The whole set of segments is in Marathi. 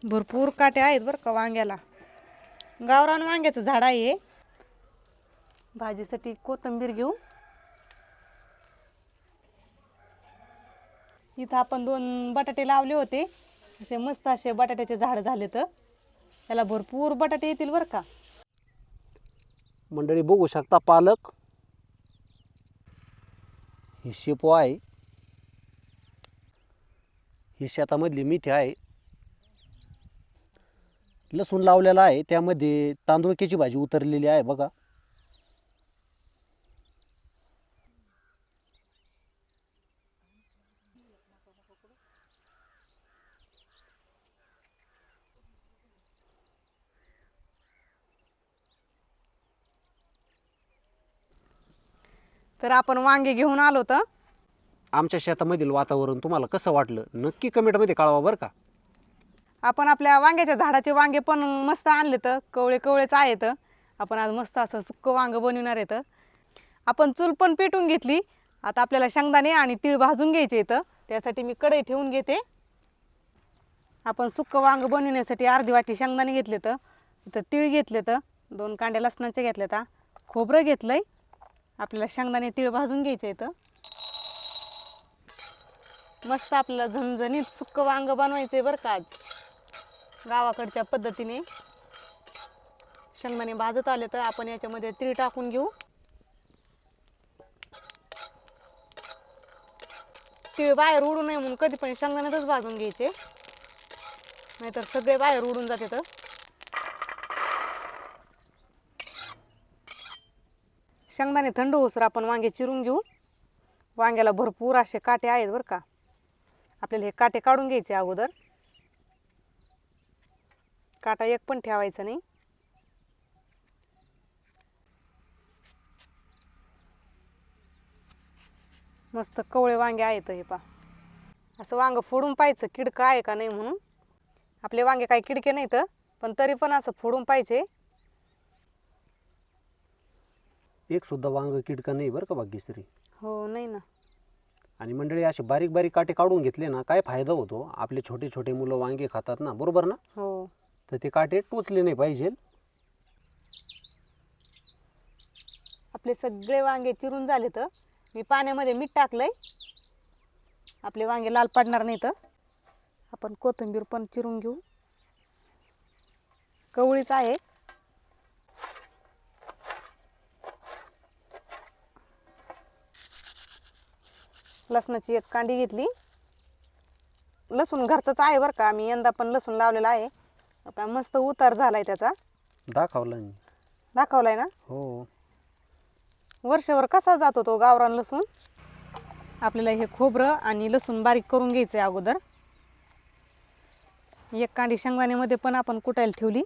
भरपूर काटे आहेत बरं का वांग्याला. गावरान वांग्याचं झाड आहे. भाजीसाठी कोथिंबीर घेऊ. इथं आपण 2 बटाटे लावले होते. असे मस्त असे बटाट्याचे झाड झाले तर त्याला भरपूर बटाटे येतील बरं का. मंडळी बघू शकता पालक, ही शेपू आहे, ही शेतामधली मेथी आहे, लसूण लावलेला आहे, त्यामध्ये तांदूळक्याची भाजी उतरलेली आहे बघा. तर आपण वांगे घेऊन आलो तर आमच्या शेतामधील वातावरण तुम्हाला कसं वाटलं नक्की कमेंटमध्ये कळवा बरं का. आपण आपल्या वांग्याच्या झाडाचे वांगे पण मस्त आणले तर कवळे कवळेच आहेत. आपण आज मस्त असं सुक्कं वांग बनवणार आहे. तर आपण चूल पण पेटून घेतली. आता आपल्याला शेंगदाणे आणि तीळ भाजून घ्यायचे आहेत. त्यासाठी मी कढई ठेवून घेते. आपण सुक्कं वांग बनवण्यासाठी अर्धी वाटी शेंगदाणे घेतले तर इथं तीळ घेतले तर 2 कांड्या लसणाचे घेतले तर खोबरं घेतलंय. आपल्याला शेंगदाणे तीळ भाजून घ्यायचे आहेत. मस्त आपल्याला झणझणीत सुक्कं वांग बनवायचंय बरं का आज गावाकडच्या पद्धतीने. शेंगदाणे भाजत आले तर आपण याच्यामध्ये तीळ टाकून घेऊ. तीळ बाहेर उडू नये म्हणून कधी पण शेंगदाण्यातच भाजून घ्यायचे, नाहीतर सगळे बाहेर उडून जाते. तर शेंगदाणे थंड होसर आपण वांगे चिरून घेऊ. वांग्याला भरपूर असे काटे आहेत बरं का. आपल्याला हे काटे काढून घ्यायचे अगोदर. काटा एक पण ठेवायचा नाही. मस्त कवळे वांगे आहेत हे पा. असं वांग फोडून पाहायचं किडकं आहे का नाही म्हणून. आपले वांगे काही किडके नाहीत पण तरी पण असं फोडून पाहिजे. एक सुद्धा वांग किडका नाही बरं का भाग्यश्री. हो नाही ना. आणि मंडळी असे बारीक बारीक काटे काढून घेतले ना काय फायदा होतो. आपले छोटे छोटे मुलं वांगे खातात ना, बरोबर ना. हो. तर ते काटे टोचले नाही पाहिजे. आपले सगळे वांगे चिरून झाले तर मी पाण्यामध्ये मीठ टाकलंय. आपले वांगे लाल पडणार नाही. तर आपण कोथिंबीर पण चिरून घेऊ. कवळीच आहे. लसणाची 1 कांडी घेतली. लसूण घरचाच आहे बरं का. मी यंदा पण लसूण लावलेला आहे. आपला मस्त उतार झालाय त्याचा. दाखवलाय ना. हो. वर्षभर कसा जातो तो गावरान लसूण. आपल्याला हे खोबरं आणि लसूण बारीक करून घ्यायचं आहे अगोदर. 1 कांडी शेंगदाण्यामध्ये पण आपण कुटायला ठेवली.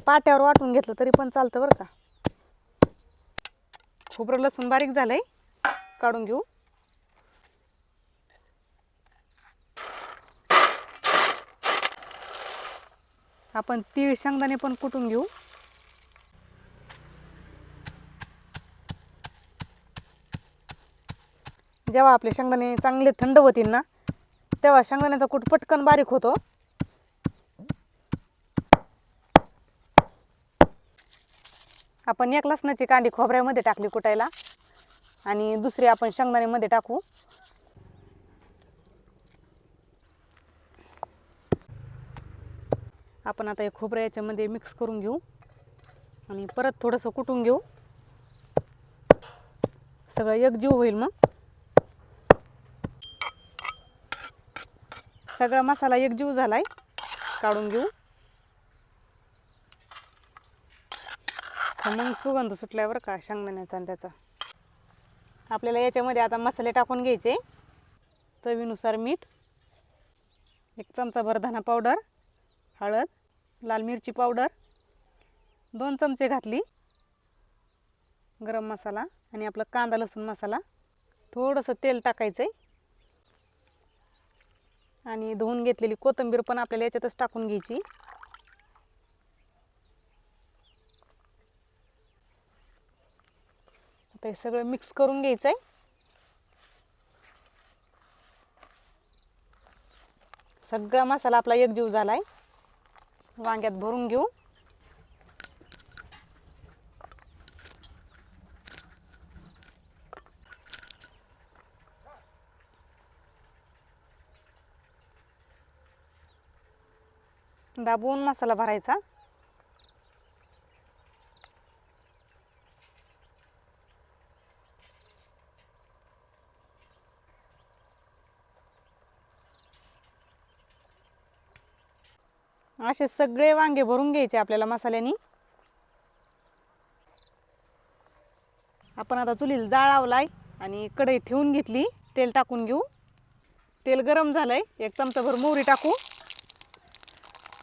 पाट्यावर वाटून घेतलं तरी पण चालतं बरं का. खोबरं लसूण बारीक झालंय, काढून घेऊ. आपण तीळ शेंगदाणे पण कुटून घेऊ. जेव्हा आपले शेंगदाणे चांगले थंड होतील ना तेव्हा शेंगदाण्याचा कूट पटकन बारीक होतो. आपण 1 लसणाची कांडी खोबऱ्यामध्ये टाकली कुटायला आणि दुसरी आपण शेंगदाण्यामध्ये टाकू. आपण आता हे खोबरं याच्यामध्ये मिक्स करून घेऊ आणि परत थोडंसं कुटून घेऊ. सगळं एकजीव होईल. मग सगळा मसाला एकजीव झालाय, काढून घेऊ. खमंग सुगंध सुटलाय बरं का शेंगदाण्याचा आणि त्याचा. आपल्याला याच्यामध्ये आता मसाले टाकून घ्यायचे. चवीनुसार मीठ, 1 चमचाभर धना पावडर, हळद, लाल मिरची पावडर 2 चमचे घातली, गरम मसाला आणि आपला कांदा लसूण मसाला. थोडंसं तेल टाकायचं आहे आणि धुवून घेतलेली कोथिंबीर पण आपल्याला याच्यातच टाकून घ्यायची. आता हे सगळं मिक्स करून घ्यायचं आहे. सगळा मसाला आपला एकजीव झालाय. वांग्यात भरून घेऊ. दाबून मसाला भरायचा. असे सगळे वांगे भरून घ्यायचे आपल्याला मसाल्यानी. आपण आता चुलीला जाळ लावलाय आणि कढई ठेवून घेतली. तेल टाकून घेऊ. तेल गरम झालंय. 1 चमचाभर मोहरी टाकू.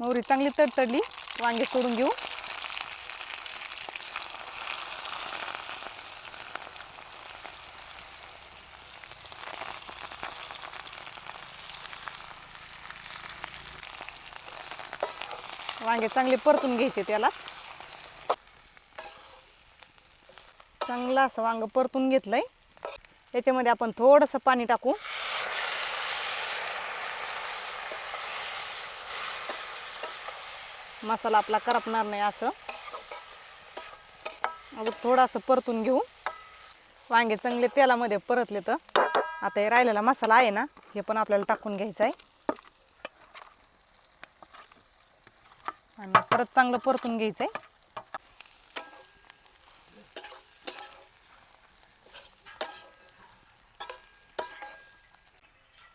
मोहरी चांगली तडतडली. वांगे सोडून घेऊ. वांगे चांगले परतून घ्यायचे. त्याला चांगलं असं वांग परतून घेतलंय. याच्यामध्ये आपण थोडंसं पाणी टाकू. मसाला आपला करपणार नाही असं. अजून थोडंसं परतून घेऊ. वांगे चांगले तेलामध्ये परतले तर आता हे राहिलेला मसाला आहे ना, हे पण आपल्याला टाकून घ्यायचं आहे आणि परत चांगलं परतून घ्यायचं आहे.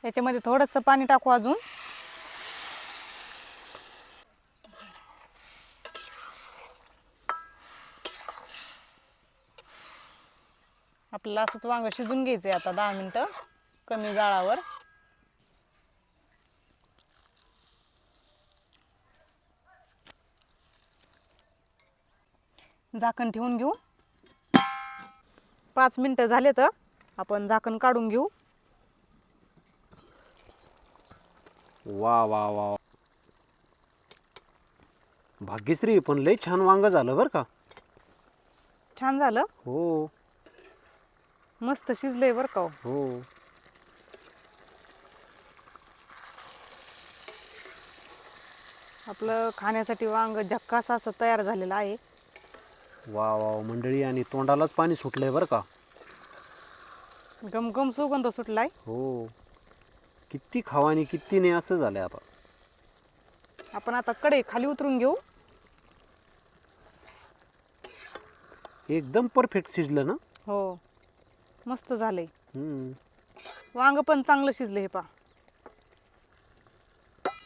याच्यामध्ये थोडंसं पाणी टाकू अजून. आपल्याला असंच वांग शिजून घ्यायचं आहे आता 10 मिनिटं कमी जाळावर. झाकण ठेवून घेऊ. 5 मिनिटं झाले तर आपण झाकण काढून घेऊ. वा वा वा, भाग्यश्री पण लय छान वांग झालं बरं का. छान झालं. हो मस्त शिजलंय बरं का. हो. आपलं खाण्यासाठी वांग झक्कास असं तयार झालेलं आहे. वा वा मंडळी, आणि तोंडालाच पाणी सुटलंय बरं का. गमगम सुगंध सुटलाय. हो, किती खावा आणि किती नाही असं झालंय आता. आपण आता कढई खाली उतरून घेऊ. एकदम परफेक्ट शिजलं ना. हो, मस्त झालंय. हम्म. वांग पण चांगलं शिजलं. हे पहा.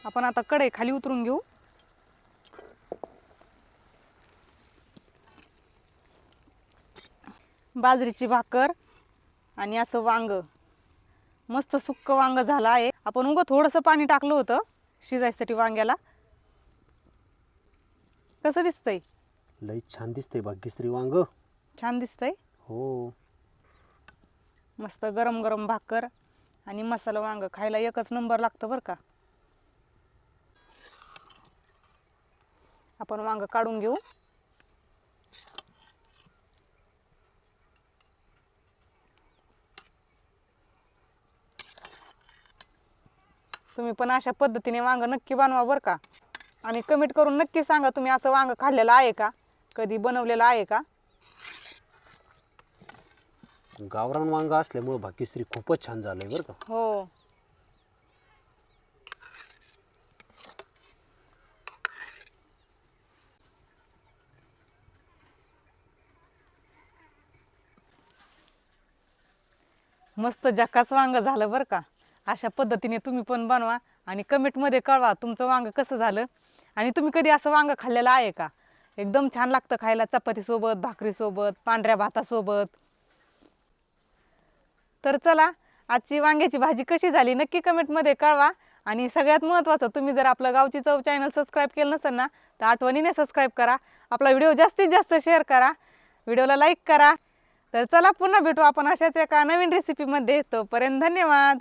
आपण आता कढई खाली उतरून घेऊ. बाजरीची भाकर आणि असं वांग, मस्त सुक्क वांग झालं आहे. आपण उगं थोडंसं पाणी टाकलं होतं शिजायसाठी वांग्याला. कसं दिसतंय? लई छान दिसतंय भाग्यश्री वांग. छान दिसतंय. हो. मस्त गरम गरम भाकर आणि मसाला वांग खायला एकच नंबर लागतं बरं का. आपण वांग काढून घेऊ. तुम्ही पण अशा पद्धतीने वांग नक्की बनवा बरं का. आणि कमेंट करून नक्की सांगा तुम्ही असं वांग खाल्लेलं आहे का, कधी बनवलेलं आहे का. गावरान वांग असल्यामुळे भाग्यश्री खूपच छान झालंय बरं का. हो. मस्त झकास वांग झालं बरं का. अशा पद्धतीने तुम्ही पण बनवा आणि कमेंटमध्ये कळवा तुमचं वांग कसं झालं. आणि तुम्ही कधी असं वांग खाल्लेलं आहे का. एकदम छान लागतं खायला, चपातीसोबत, भाकरीसोबत, पांढऱ्या भातासोबत. तर चला, आजची वांग्याची भाजी कशी झाली नक्की कमेंटमध्ये कळवा. आणि सगळ्यात महत्त्वाचं, तुम्ही जर आपलं गावची चव चॅनल सबस्क्राईब केलं नसेल ना, तर आठवणीने सबस्क्राईब करा. आपला व्हिडिओ जास्तीत जास्त शेअर करा. व्हिडिओला लाईक करा. तर चला, पुन्हा भेटू आपण अशाच एका नवीन रेसिपीमध्ये. तोपर्यंत धन्यवाद.